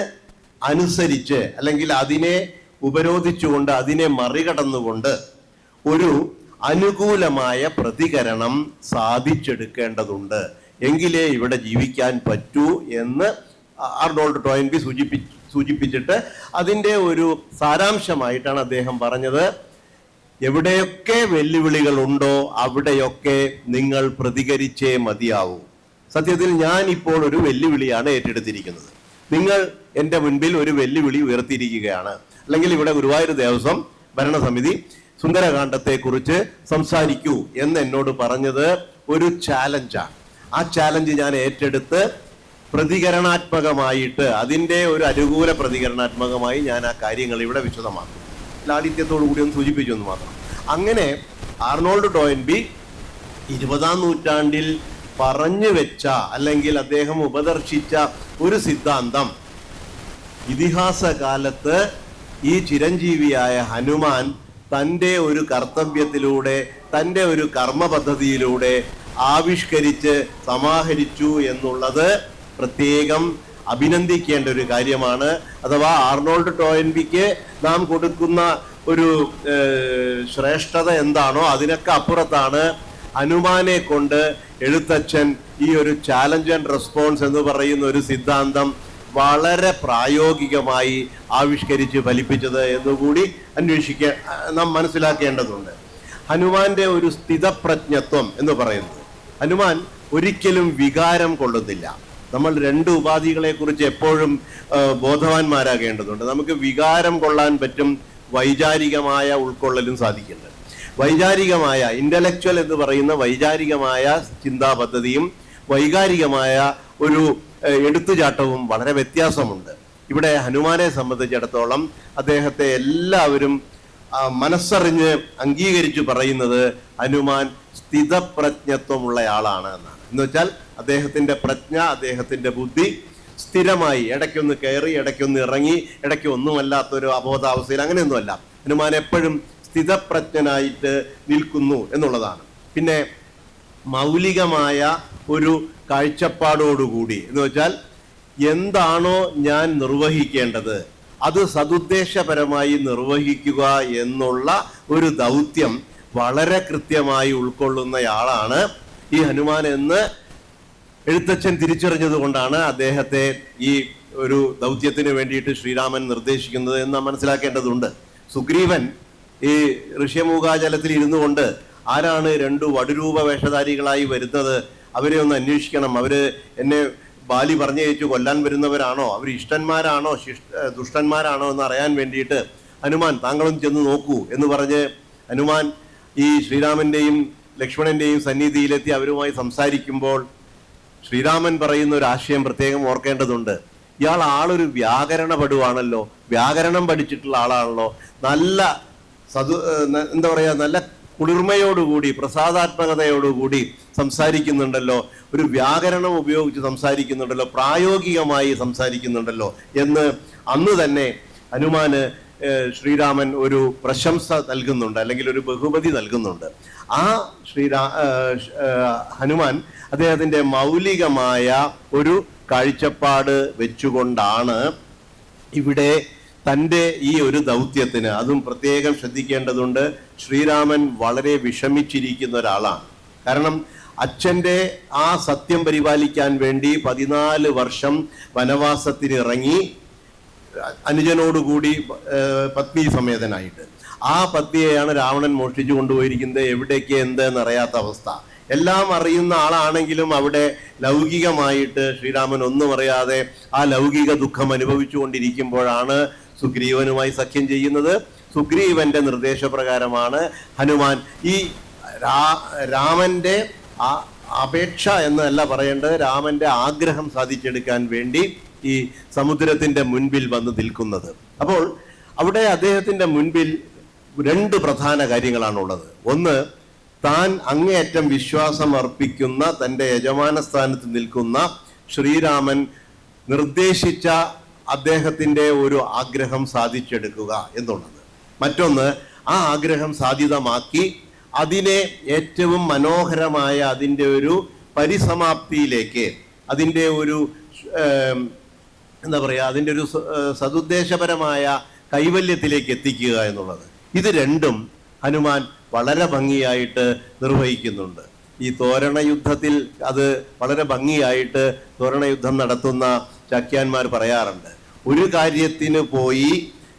Speaker 2: അനുസരിച്ച് അല്ലെങ്കിൽ അതിനെ ഉപരോധിച്ചുകൊണ്ട് അതിനെ മറികടന്നുകൊണ്ട് ഒരു അനുകൂലമായ പ്രതികരണം സാധിച്ചെടുക്കേണ്ടതുണ്ട്, എങ്കിലേ ഇവിടെ ജീവിക്കാൻ പറ്റൂ എന്ന് ആർണോൾഡ് ടോയൻബി സൂചിപ്പിച്ചിട്ട് അതിൻ്റെ ഒരു സാരാംശമായിട്ടാണ് അദ്ദേഹം പറഞ്ഞത്, എവിടെയൊക്കെ വെല്ലുവിളികൾ ഉണ്ടോ അവിടെയൊക്കെ നിങ്ങൾ പ്രതികരിച്ചേ മതിയാവൂ. സത്യത്തിൽ ഞാൻ ഇപ്പോൾ ഒരു വെല്ലുവിളിയാണ് ഏറ്റെടുത്തിരിക്കുന്നത്. നിങ്ങൾ എൻ്റെ മുൻപിൽ ഒരു വെല്ലുവിളി ഉയർത്തിയിരിക്കുകയാണ്. അല്ലെങ്കിൽ ഇവിടെ ഗുരുവായൂർ ദേവസ്വം ഭരണസമിതി സുന്ദരകാന്ഡത്തെക്കുറിച്ച് സംസാരിക്കൂ എന്ന് എന്നോട് പറഞ്ഞത് ഒരു ചാലഞ്ചാണ്. ആ ചാലഞ്ച് ഞാൻ ഏറ്റെടുത്ത് പ്രതികരണാത്മകമായിട്ട്, അതിൻ്റെ ഒരു അനുകൂല പ്രതികരണാത്മകമായി ഞാൻ ആ കാര്യങ്ങൾ ഇവിടെ വിശദമാക്കും. ലാളിത്യത്തോടു കൂടി ഒന്ന് സൂചിപ്പിച്ചു എന്ന് മാത്രം. അങ്ങനെ ആർണോൾഡ് ടോയൻബി 20ാം നൂറ്റാണ്ടിൽ പറഞ്ഞു വെച്ച അല്ലെങ്കിൽ അദ്ദേഹം ഉപദർശിച്ച ഒരു സിദ്ധാന്തം ഇതിഹാസ കാലത്ത് ഈ ചിരഞ്ജീവിയായ ഹനുമാൻ തൻ്റെ ഒരു കർത്തവ്യത്തിലൂടെ, തൻ്റെ ഒരു കർമ്മ പദ്ധതിയിലൂടെ ആവിഷ്കരിച്ച് സമാഹരിച്ചു എന്നുള്ളത് പ്രത്യേകം അഭിനന്ദിക്കേണ്ട ഒരു കാര്യമാണ്. അഥവാ ആർണോൾഡ് ടോയൻബിക്ക് നാം കൊടുക്കുന്ന ഒരു ശ്രേഷ്ഠത എന്താണോ അതിനൊക്കെ അപ്പുറത്താണ് ഹനുമാനെ കൊണ്ട് എഴുത്തച്ഛൻ ഈ ഒരു ചാലഞ്ച് ആൻഡ് റെസ്പോൺസ് എന്ന് പറയുന്ന ഒരു സിദ്ധാന്തം വളരെ പ്രായോഗികമായി ആവിഷ്കരിച്ച് ഫലിപ്പിച്ചത് എന്നുകൂടി നാം മനസ്സിലാക്കേണ്ടതുണ്ട്. ഹനുമാന്റെ ഒരു സ്ഥിതപ്രജ്ഞത്വം എന്ന് പറയുന്നത്, ഹനുമാൻ ഒരിക്കലും വികാരം കൊള്ളുന്നില്ല. നമ്മൾ 2 ഉപാധികളെ കുറിച്ച് എപ്പോഴും ബോധവാന്മാരാകേണ്ടതുണ്ട്. നമുക്ക് വികാരം കൊള്ളാൻ പറ്റും, വൈചാരികമായ ഉൾക്കൊള്ളലും സാധിക്കുന്നുണ്ട്. വൈചാരികമായ ഇന്റലക്ച്വൽ എന്ന് പറയുന്ന വൈചാരികമായ ചിന്താ പദ്ധതിയും വൈകാരികമായ ഒരു എടുത്തുചാട്ടവും വളരെ വ്യത്യാസമുണ്ട്. ഇവിടെ ഹനുമാനെ സംബന്ധിച്ചിടത്തോളം അദ്ദേഹത്തെ എല്ലാവരും മനസ്സറിഞ്ഞ് അംഗീകരിച്ച് പറയുന്നത് ഹനുമാൻ സ്ഥിതപ്രജ്ഞത്വമുള്ള ആളാണ് എന്നാണ്. എന്ന് വെച്ചാൽ അദ്ദേഹത്തിന്റെ പ്രജ്ഞ, അദ്ദേഹത്തിന്റെ ബുദ്ധി സ്ഥിരമായി, ഇടയ്ക്കൊന്ന് കയറി ഇടയ്ക്കൊന്ന് ഇറങ്ങി, ഇടയ്ക്ക് ഒന്നുമല്ലാത്തൊരു അബോധാവസ്ഥയിൽ അങ്ങനെയൊന്നുമല്ല. ഹനുമാൻ എപ്പോഴും സ്ഥിതപ്രജ്ഞനായിട്ട് നിൽക്കുന്നു എന്നുള്ളതാണ്. പിന്നെ മൗലികമായ ഒരു കാഴ്ചപ്പാടോടുകൂടി, എന്ന് വെച്ചാൽ എന്താണോ ഞാൻ നിർവഹിക്കേണ്ടത് അത് സതുദ്ദേശപരമായി നിർവഹിക്കുക എന്നുള്ള ഒരു ദൗത്യം വളരെ കൃത്യമായി ഉൾക്കൊള്ളുന്നയാളാണ് ഈ ഹനുമാൻ എന്ന് എഴുത്തച്ഛൻ തിരിച്ചറിഞ്ഞത് കൊണ്ടാണ് അദ്ദേഹത്തെ ഈ ഒരു ദൗത്യത്തിന് വേണ്ടിയിട്ട് ശ്രീരാമൻ നിർദ്ദേശിക്കുന്നത് എന്ന് നാം മനസ്സിലാക്കേണ്ടതുണ്ട്. സുഗ്രീവൻ ഈ ഋഷ്യമൂകാചലത്തിൽ ഇരുന്നു കൊണ്ട് ആരാണ് രണ്ടു വടുരൂപ വേഷധാരികളായി വരുന്നത്, അവരെ ഒന്ന് അന്വേഷിക്കണം, അവര് എന്നെ ബാലി പറഞ്ഞയച്ചു കൊല്ലാൻ വരുന്നവരാണോ, അവർ ഇഷ്ടന്മാരാണോ ദുഷ്ടന്മാരാണോ എന്ന് അറിയാൻ വേണ്ടിയിട്ട് ഹനുമാൻ താങ്കളും ചെന്ന് നോക്കൂ എന്ന് പറഞ്ഞ് ഹനുമാൻ ഈ ശ്രീരാമന്റെയും ലക്ഷ്മണന്റെയും സന്നിധിയിലെത്തി അവരുമായി സംസാരിക്കുമ്പോൾ ശ്രീരാമൻ പറയുന്ന ഒരു ആശയം പ്രത്യേകം ഓർക്കേണ്ടതുണ്ട്. ഇയാൾ ആളൊരു വ്യാകരണ പടുവാണല്ലോ, വ്യാകരണം പഠിച്ചിട്ടുള്ള ആളാണല്ലോ, നല്ല എന്താ പറയുക, നല്ല കുളിർമയോടുകൂടി പ്രസാദാത്മകതയോടുകൂടി സംസാരിക്കുന്നുണ്ടല്ലോ, ഒരു വ്യാകരണം ഉപയോഗിച്ച് സംസാരിക്കുന്നുണ്ടല്ലോ, പ്രായോഗികമായി സംസാരിക്കുന്നുണ്ടല്ലോ എന്ന് അന്ന് തന്നെ ഹനുമാന് ശ്രീരാമൻ ഒരു പ്രശംസ നൽകുന്നുണ്ട്, അല്ലെങ്കിൽ ഒരു ബഹുമതി നൽകുന്നുണ്ട്. ആ ഹനുമാൻ അദ്ദേഹത്തിന്റെ മൗലികമായ ഒരു കാഴ്ചപ്പാട് വെച്ചുകൊണ്ടാണ് ഇവിടെ തൻ്റെ ഈ ഒരു ദൗത്യത്തിന്, അതും പ്രത്യേകം ശ്രദ്ധിക്കേണ്ടതുണ്ട്, ശ്രീരാമൻ വളരെ വിഷമിച്ചിരിക്കുന്ന ഒരാളാണ്. കാരണം അച്ഛൻ്റെ ആ സത്യം പരിപാലിക്കാൻ വേണ്ടി 14 വർഷം വനവാസത്തിന് ഇറങ്ങി അനുജനോടുകൂടി പത്നി സമേതനായിട്ട്. ആ പത്നിയെയാണ് രാവണൻ മോഷ്ടിച്ചു കൊണ്ടുപോയിരിക്കുന്നത്. എവിടേക്ക് എന്തെന്നറിയാത്ത അവസ്ഥ. എല്ലാം അറിയുന്ന ആളാണെങ്കിലും അവിടെ ലൗകികമായിട്ട് ശ്രീരാമൻ ഒന്നും അറിയാതെ ആ ലൗകിക ദുഃഖം അനുഭവിച്ചു കൊണ്ടിരിക്കുമ്പോഴാണ് സുഗ്രീവനുമായി സഖ്യം ചെയ്യുന്നത്. സുഗ്രീവന്റെ നിർദ്ദേശപ്രകാരമാണ് ഹനുമാൻ ഈ രാമന്റെ അപേക്ഷ എന്നല്ല പറയേണ്ടത്, രാമന്റെ ആഗ്രഹം സാധിച്ചെടുക്കാൻ വേണ്ടി ഈ സമുദ്രത്തിന്റെ മുൻപിൽ വന്ന് നിൽക്കുന്നത്. അപ്പോൾ അവിടെ അദ്ദേഹത്തിന്റെ മുൻപിൽ 2 പ്രധാന കാര്യങ്ങളാണുള്ളത്. ഒന്ന്, താൻ അങ്ങേയറ്റം വിശ്വാസം അർപ്പിക്കുന്ന തൻ്റെ യജമാന സ്ഥാനത്ത് നിൽക്കുന്ന ശ്രീരാമൻ നിർദ്ദേശിച്ച അദ്ദേഹത്തിൻ്റെ ഒരു ആഗ്രഹം സാധിച്ചെടുക്കുക എന്നുള്ളത്. മറ്റൊന്ന്, ആ ആഗ്രഹം സാധ്യതമാക്കി അതിനെ ഏറ്റവും മനോഹരമായ അതിൻ്റെ ഒരു പരിസമാപ്തിയിലേക്ക്, അതിൻ്റെ ഒരു എന്താ പറയുക, അതിൻ്റെ ഒരു സതുദ്ദേശപരമായ കൈവല്യത്തിലേക്ക് എത്തിക്കുക എന്നുള്ളത്. ഇത് രണ്ടും ഹനുമാൻ വളരെ ഭംഗിയായിട്ട് നിർവഹിക്കുന്നുണ്ട്. ഈ തോരണ യുദ്ധത്തിൽ അത് വളരെ ഭംഗിയായിട്ട് തോരണയുദ്ധം നടത്തുന്ന ചാക്യാന്മാർ പറയാറുണ്ട്, ഒരു കാര്യത്തിന് പോയി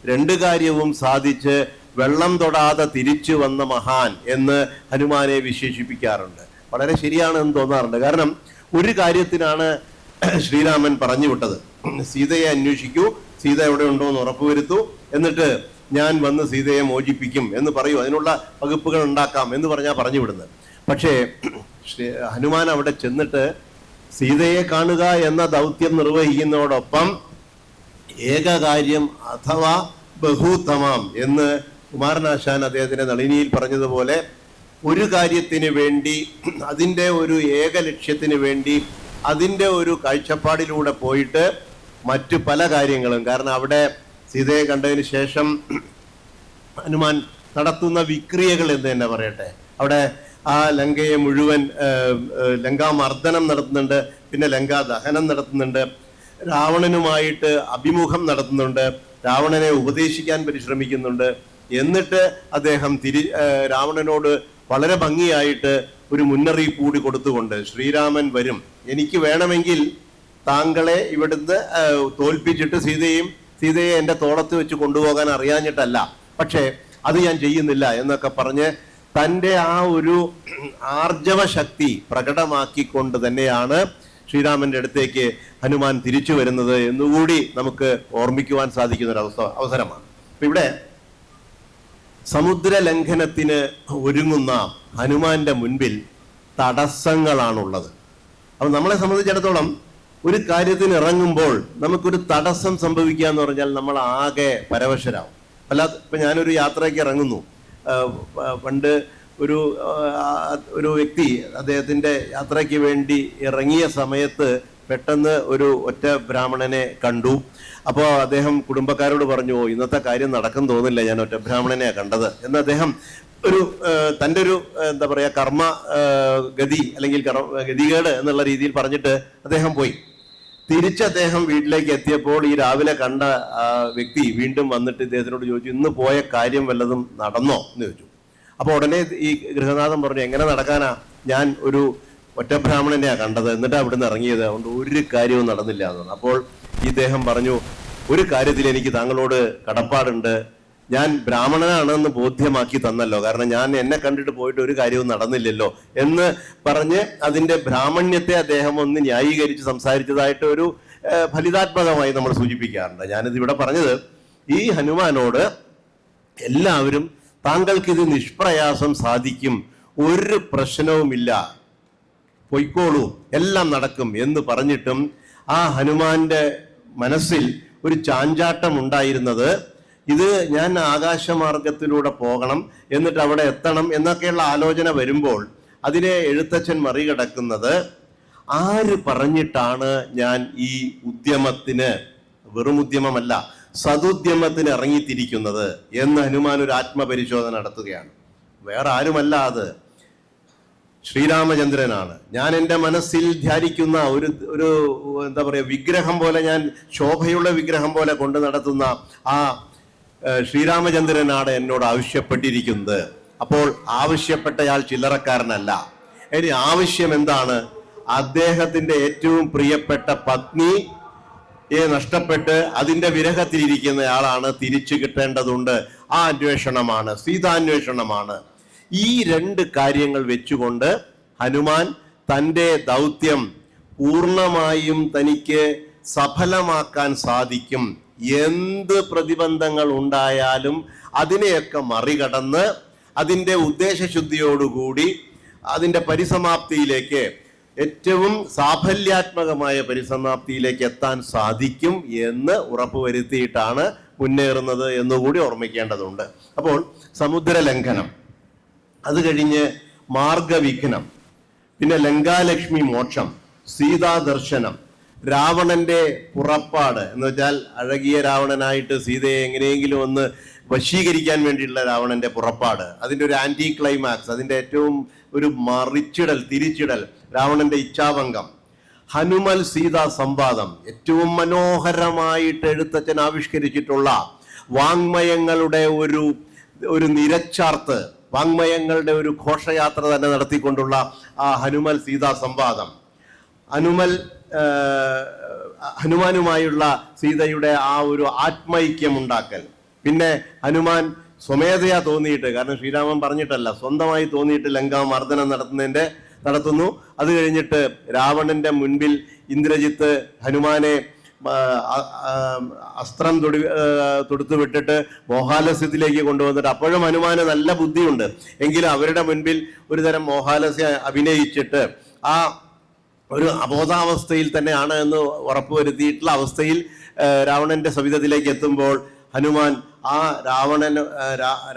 Speaker 2: 2 കാര്യവും സാധിച്ച് വെള്ളം തൊടാതെ തിരിച്ചു വന്ന മഹാൻ എന്ന് ഹനുമാനെ വിശേഷിപ്പിക്കാറുണ്ട്. വളരെ ശരിയാണെന്ന് തോന്നാറുണ്ട്. കാരണം ഒരു കാര്യത്തിനാണ് ശ്രീരാമൻ പറഞ്ഞു വിട്ടത്, സീതയെ അന്വേഷിക്കൂ, സീത എവിടെ ഉണ്ടോ എന്ന് ഉറപ്പുവരുത്തൂ, എന്നിട്ട് ഞാൻ വന്ന് സീതയെ മോചിപ്പിക്കും എന്ന് പറയൂ, അതിനുള്ള വകുപ്പുകൾ ഉണ്ടാക്കാം എന്ന് പറഞ്ഞാൽ പറഞ്ഞു വിടുന്നത്. പക്ഷേ ഹനുമാൻ അവിടെ ചെന്നിട്ട് സീതയെ കാണുക എന്ന ദൗത്യം നിർവഹിക്കുന്നതോടൊപ്പം ഏകകാര്യം അഥവാ ബഹുതമാം എന്ന് കുമാരനാശാൻ അദ്ദേഹത്തിന്റെ നളിനിയിൽ പറഞ്ഞതുപോലെ, ഒരു കാര്യത്തിന് വേണ്ടി, അതിൻ്റെ ഒരു ഏക ലക്ഷ്യത്തിന് വേണ്ടി, അതിൻ്റെ ഒരു കാഴ്ചപ്പാടിലൂടെ പോയിട്ട് മറ്റു പല കാര്യങ്ങളും, കാരണം അവിടെ സീതയെ കണ്ടതിന് ശേഷം ഹനുമാൻ നടത്തുന്ന വിക്രിയകൾ എന്ന് തന്നെ പറയട്ടെ, അവിടെ ആ ലങ്കയെ മുഴുവൻ ലങ്കാമർദ്ദനം നടത്തുന്നുണ്ട്, പിന്നെ ലങ്കാ ദഹനം നടത്തുന്നുണ്ട്, രാവണനുമായിട്ട് അഭിമുഖം നടത്തുന്നുണ്ട്, രാവണനെ ഉപദേശിക്കാൻ പരിശ്രമിക്കുന്നുണ്ട്. എന്നിട്ട് അദ്ദേഹം രാവണനോട് വളരെ ഭംഗിയായിട്ട് ഒരു മുന്നറിയിപ്പ് കൂടി കൊടുത്തുകൊണ്ട്, ശ്രീരാമൻ വരും, എനിക്ക് വേണമെങ്കിൽ താങ്കളെ ഇവിടുന്ന് തോൽപ്പിച്ചിട്ട് സീതയെ എൻ്റെ തോളത്ത് വെച്ച് കൊണ്ടുപോകാൻ അറിയാഞ്ഞിട്ടല്ല, പക്ഷേ അത് ഞാൻ ചെയ്യുന്നില്ല എന്നൊക്കെ പറഞ്ഞ് തൻ്റെ ആ ഒരു ആർജവ ശക്തി പ്രകടമാക്കിക്കൊണ്ട് തന്നെയാണ് ശ്രീരാമന്റെ അടുത്തേക്ക് ഹനുമാൻ തിരിച്ചു വരുന്നത് എന്നുകൂടി നമുക്ക് ഓർമ്മിക്കുവാൻ സാധിക്കുന്ന ഒരു അവസരമാണ്. അപ്പൊ ഇവിടെ സമുദ്ര ലംഘനത്തിന് ഒരുങ്ങുന്ന ഹനുമാന്റെ മുൻപിൽ തടസ്സങ്ങളാണുള്ളത്. അപ്പൊ നമ്മളെ സംബന്ധിച്ചിടത്തോളം ഒരു കാര്യത്തിന് ഇറങ്ങുമ്പോൾ നമുക്കൊരു തടസ്സം സംഭവിക്കുക എന്ന് പറഞ്ഞാൽ നമ്മൾ ആകെ പരവശരാകും. ഇപ്പൊ ഞാനൊരു യാത്രയ്ക്ക് ഇറങ്ങുന്നു, പണ്ട് ഒരു വ്യക്തി അദ്ദേഹത്തിന്റെ യാത്രയ്ക്ക് വേണ്ടി ഇറങ്ങിയ സമയത്ത് പെട്ടെന്ന് ഒരു ഒറ്റ ബ്രാഹ്മണനെ കണ്ടു. അപ്പോൾ അദ്ദേഹം കുടുംബക്കാരോട് പറഞ്ഞു, ഇന്നത്തെ കാര്യം നടക്കും തോന്നില്ല, ഞാൻ ഒറ്റ ബ്രാഹ്മണനെ കണ്ടത് എന്ന് അദ്ദേഹം തൻ്റെ ഒരു എന്താ പറയുക കർമ്മ ഗതി അല്ലെങ്കിൽ ഗതികേട് എന്നുള്ള രീതിയിൽ പറഞ്ഞിട്ട് അദ്ദേഹം പോയി. തിരിച്ച് അദ്ദേഹം വീട്ടിലേക്ക് എത്തിയപ്പോൾ ഈ രാവിലെ കണ്ട വ്യക്തി വീണ്ടും വന്നിട്ട് ഇദ്ദേഹത്തിനോട് ചോദിച്ചു, ഇന്ന് പോയ കാര്യം വല്ലതും നടന്നോ എന്ന് ചോദിച്ചു. അപ്പോൾ ഉടനെ ഈ ഗൃഹനാഥൻ പറഞ്ഞു, എങ്ങനെ നടക്കാനാ, ഞാൻ ഒരു ഒറ്റ ബ്രാഹ്മണനെയാണ് കണ്ടത്, എന്നിട്ട് അവിടുന്ന് ഇറങ്ങിയത്, അതുകൊണ്ട് ഒരു കാര്യവും നടന്നില്ല എന്നാണ്. അപ്പോൾ ഇദ്ദേഹം പറഞ്ഞു, ഒരു കാര്യത്തിൽ എനിക്ക് താങ്കളോട് കടപ്പാടുണ്ട്, ഞാൻ ബ്രാഹ്മണനാണെന്ന് ബോധ്യമാക്കി തന്നല്ലോ, കാരണം ഞാൻ എന്നെ കണ്ടിട്ട് പോയിട്ട് ഒരു കാര്യവും നടന്നില്ലല്ലോ എന്ന് പറഞ്ഞ് അതിന്റെ ബ്രാഹ്മണ്യത്തെ അദ്ദേഹം ഒന്ന് ന്യായീകരിച്ച് സംസാരിച്ചതായിട്ട് ഒരു ഫലിതാത്മകമായി നമ്മൾ സൂചിപ്പിക്കാറുണ്ട്. ഞാനിത് ഇവിടെ പറഞ്ഞത്, ഈ ഹനുമാനോട് എല്ലാവരും താങ്കൾക്കിത് നിഷ്പ്രയാസം സാധിക്കും, ഒരു പ്രശ്നവുമില്ല, പൊയ്ക്കോളൂ, എല്ലാം നടക്കും എന്ന് പറഞ്ഞിട്ടും ആ ഹനുമാന്റെ മനസ്സിൽ ഒരു ചാഞ്ചാട്ടം ഉണ്ടായിരുന്നത്, ഇത് ഞാൻ ആകാശമാർഗത്തിലൂടെ പോകണം, എന്നിട്ട് അവിടെ എത്തണം എന്നൊക്കെയുള്ള ആലോചന വരുമ്പോൾ അതിനെ എഴുത്തച്ഛൻ മറികടക്കുന്നത്, ആര് പറഞ്ഞിട്ടാണ് ഞാൻ ഈ ഉദ്യമത്തിന്, വെറും ഉദ്യമമല്ല സതുദ്യമത്തിന് ഇറങ്ങിത്തിരിക്കുന്നത് എന്ന് ഹനുമാൻ ഒരു ആത്മപരിശോധന നടത്തുകയാണ്. വേറെ ആരുമല്ല, അത് ശ്രീരാമചന്ദ്രനാണ്. ഞാൻ എൻ്റെ മനസ്സിൽ ധ്യാനിക്കുന്ന ഒരു എന്താ പറയുക, വിഗ്രഹം പോലെ, ഞാൻ ശോഭയുള്ള വിഗ്രഹം പോലെ കൊണ്ടു നടത്തുന്ന ആ ശ്രീരാമചന്ദ്രനാണ് എന്നോട് ആവശ്യപ്പെട്ടിരിക്കുന്നത്. അപ്പോൾ ആവശ്യപ്പെട്ടയാൾ ചില്ലറക്കാരനല്ല. ഇനി ആവശ്യം എന്താണ്? അദ്ദേഹത്തിന്റെ ഏറ്റവും പ്രിയപ്പെട്ട പത്നിയെ നഷ്ടപ്പെട്ട് അതിന്റെ വിരഹത്തിലിരിക്കുന്നയാളാണ്, തിരിച്ചു കിട്ടേണ്ടതുണ്ട്. ആ അന്വേഷണമാണ്, സീതാന്വേഷണമാണ്. ഈ രണ്ട് കാര്യങ്ങൾ വെച്ചുകൊണ്ട് ഹനുമാൻ തൻ്റെ ദൗത്യം പൂർണ്ണമായും തനിക്ക് സഫലമാക്കാൻ സാധിക്കും. എന്ത് പ്രതിബന്ധങ്ങൾ ഉണ്ടായാലും അതിനെയൊക്കെ മറികടന്ന് അതിൻ്റെ ഉദ്ദേശശുദ്ധിയോടുകൂടി അതിൻ്റെ പരിസമാപ്തിയിലേക്ക്, ഏറ്റവും സാഫല്യാത്മകമായ പരിസമാപ്തിയിലേക്ക് എത്താൻ സാധിക്കും എന്ന് ഉറപ്പുവരുത്തിയിട്ടാണ് മുന്നേറുന്നത് എന്നുകൂടി ഓർമ്മിക്കേണ്ടതുണ്ട്. അപ്പോൾ സമുദ്രലംഘനം, അത് കഴിഞ്ഞ് മാർഗവിഘ്നം, പിന്നെ ലങ്കാലക്ഷ്മി മോക്ഷം, സീതാദർശനം, രാവണന്റെ പുറപ്പാട് എന്ന് വെച്ചാൽ അഴകിയ രാവണനായിട്ട് സീതയെ എങ്ങനെയെങ്കിലും ഒന്ന് വശീകരിക്കാൻ വേണ്ടിയിട്ടുള്ള രാവണന്റെ പുറപ്പാട്, അതിൻ്റെ ഒരു ആന്റി ക്ലൈമാക്സ്, അതിൻ്റെ ഏറ്റവും ഒരു മറിച്ചിടൽ, തിരിച്ചിടൽ, രാവണന്റെ ഇച്ഛാഭംഗം, ഹനുമൽ സീതാ സംവാദം, ഏറ്റവും മനോഹരമായിട്ട് എഴുത്തച്ഛൻ ആവിഷ്കരിച്ചിട്ടുള്ള വാങ്മയങ്ങളുടെ ഒരു നിരച്ചാർത്ത്, വാങ്മയങ്ങളുടെ ഒരു ഘോഷയാത്ര തന്നെ നടത്തിക്കൊണ്ടുള്ള ആ ഹനുമൽ സീതാ സംവാദം, ഹനുമാനുമായുള്ള സീതയുടെ ആ ഒരു ആത്മൈക്യമുണ്ടാക്കൽ, പിന്നെ ഹനുമാൻ സ്വമേധയാ തോന്നിയിട്ട്, കാരണം ശ്രീരാമൻ പറഞ്ഞിട്ടല്ല, സ്വന്തമായി തോന്നിയിട്ട് ലങ്കാമർദ്ദനം നടത്തുന്നു. അത് കഴിഞ്ഞിട്ട് രാവണന്റെ മുൻപിൽ ഇന്ദ്രജിത്ത് ഹനുമാനെ അസ്ത്രം തൊടുത്തു വിട്ടിട്ട് മോഹാലസ്യത്തിലേക്ക് കൊണ്ടുവന്നിട്ട്, അപ്പോഴും ഹനുമാന് നല്ല ബുദ്ധിയുണ്ട്, എങ്കിലും അവരുടെ മുൻപിൽ ഒരു തരം മോഹാലസ്യം അഭിനയിച്ചിട്ട് ആ ഒരു അബോധാവസ്ഥയിൽ തന്നെയാണ് എന്ന് ഉറപ്പുവരുത്തിയിട്ടുള്ള അവസ്ഥയിൽ രാവണന്റെ സവിധത്തിലേക്ക് എത്തുമ്പോൾ ഹനുമാൻ ആ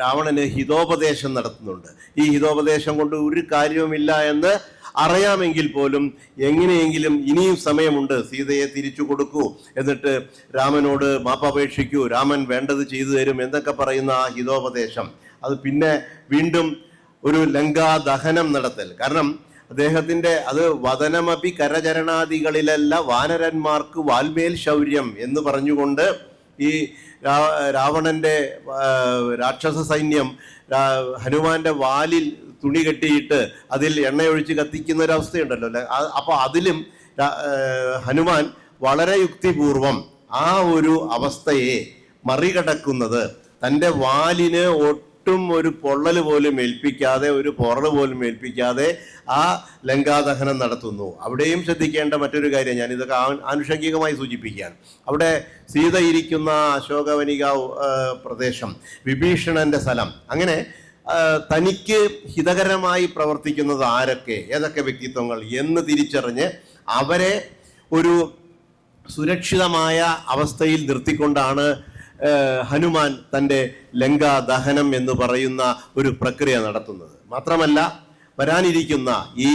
Speaker 2: രാവണന് ഹിതോപദേശം നടത്തുന്നുണ്ട്. ഈ ഹിതോപദേശം കൊണ്ട് ഒരു കാര്യവുമില്ല എന്ന് അറിയാമെങ്കിൽ പോലും എങ്ങനെയെങ്കിലും ഇനിയും സമയമുണ്ട്, സീതയെ തിരിച്ചു കൊടുക്കൂ, എന്നിട്ട് രാമനോട് മാപ്പപേക്ഷിക്കൂ, രാമൻ വേണ്ടത് ചെയ്തു തരും എന്നൊക്കെ പറയുന്ന ആ ഹിതോപദേശം, അത് പിന്നെ വീണ്ടും ഒരു ലങ്കാ ദഹനം നടത്തൽ. കാരണം അദ്ദേഹത്തിന്റെ അത് വദനമപി കരചരണാദികളിലല്ല വാനരന്മാർക്ക് വാൽമേൽ ശൗര്യം എന്ന് പറഞ്ഞുകൊണ്ട് ഈ രാവണന്റെ രാക്ഷസ സൈന്യം ഹനുമാന്റെ വാലിൽ തുണി കെട്ടിയിട്ട് അതിൽ എണ്ണയൊഴിച്ച് കത്തിക്കുന്ന ഒരു അവസ്ഥയുണ്ടല്ലോ. അപ്പൊ അതിലും ഹനുമാൻ വളരെ യുക്തിപൂർവം ആ ഒരു അവസ്ഥയെ മറികടക്കുന്നത്, തൻ്റെ വാലിന് ഒട്ടും ഒരു പൊള്ളൽ പോലും ഏൽപ്പിക്കാതെ, ഒരു പൊറല് പോലും ഏൽപ്പിക്കാതെ ആ ലങ്കാദഹനം നടത്തുന്നു. അവിടെയും ശ്രദ്ധിക്കേണ്ട മറ്റൊരു കാര്യം, ഞാൻ ഇതൊക്കെ ആനുഷംഗികമായി സൂചിപ്പിക്കുകയാണ്. അവിടെ സീത ഇരിക്കുന്ന അശോകവനിക പ്രദേശം, വിഭീഷണന്റെ സ്ഥലം, അങ്ങനെ തനിക്ക് ഹിതകരമായി പ്രവർത്തിക്കുന്നത് ആരൊക്കെ, ഏതൊക്കെ വ്യക്തിത്വങ്ങൾ എന്ന് തിരിച്ചറിഞ്ഞ് അവരെ ഒരു സുരക്ഷിതമായ അവസ്ഥയിൽ നിർത്തിക്കൊണ്ടാണ് ഹനുമാൻ തൻ്റെ ലങ്കാ ദഹനം എന്ന് പറയുന്ന ഒരു പ്രക്രിയ നടത്തുന്നത്. മാത്രമല്ല വരാനിരിക്കുന്ന ഈ